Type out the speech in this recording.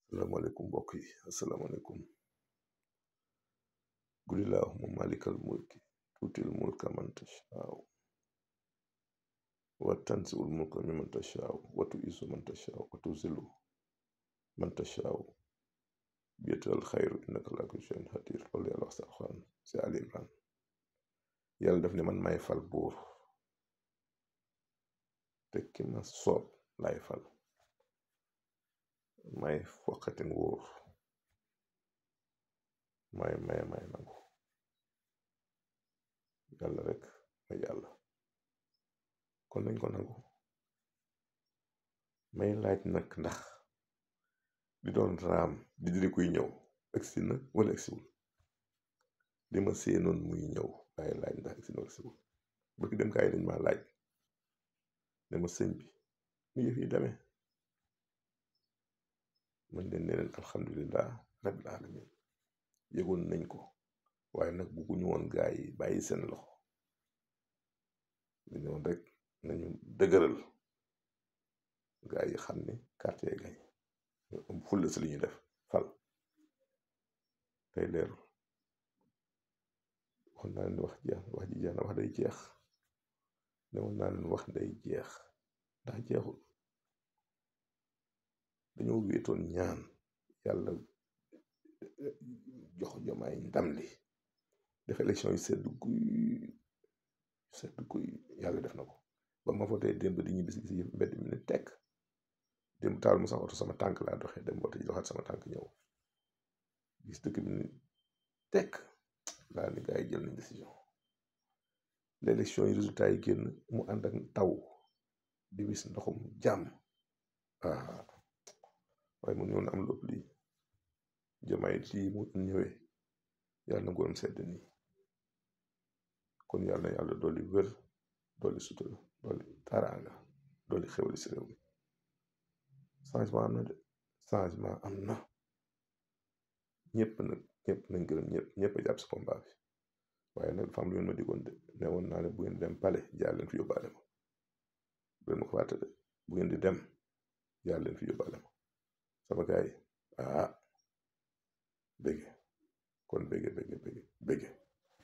Assalamualaikum mbokk yi asalaamaaleykum qul illahumma malikal mulki tuutil mulka man tashaa'u wa tanzi'ul mulka mimman tashaa'u wa tu'izzu man tashaa'u wa tuzillu man tashaa'u biyadikal xayru innaka alaa kulli shay'in qadiir loolu yàlla wax si Alxuraan si Ali Imran yàlla daf ne man may fal buur te ki ma soob lay fal may foqati nguur may nangu yàlla rek may yàlla kon nañ ko nangu may laaj nag ndax di doon raam di diri kuy ñëw agsi na wala agsiwul li ma seenoon muy ñëw laay laaj ndax agsi na wala agsiwul bëgg dem kaay dañ ma laaj ne ma sëñ bi nu yëf yi demee man leen ne leen alhamdulilah rabbil alamin yëgoon nañ ko waaye nag bugguñu woon gaa yi bàyyi seen loxo dañoon rek nañu dëgëral gaa yi xam ne quartier gañ ñu am fulla si li ñuy def fal tey leerul waxoon naa leen wax jeex wax ji jeex na wax day jeex ne woon naa leen wax day jeex ndax jeexul dañoo wéetoon ñaan yàlla jox Jomaay ndam li def élection yi sedd guy yàlla def na ko ba ma voté démb di ñibbi si gis yëpp mbedd mi ne tekk démb taal mu sax oto sama tànk laa doxee dem voté ji doxaat sama tànk ñëw gis dëkk bi ni tekk laa ni gaa yi jël nañ décision l'élection yi résultat yi génn mu ànd ak taw di wis ndoxum jàmm waaye mu ñëw na am lépp lii Jomaay lii mu ñëwee yàlla na nguuram sedd nii kon yàlla na yàlla dolli wér dolli sutura dolli taraanga dolli xewli si réew mi changement am na de changement am na ñëpp nañ gërëm ñëpp a jàpp si combat bi waaye nag dafa am lu ngeen ma diggoon de ne woon naa ne bu ngeen dem pale jaar leen fi yóbbaale ma bu leen ma ko fàtte de bu ngeen di dem jaar leen fi yóbbaale ma sama gars yi bëgge kon bëgge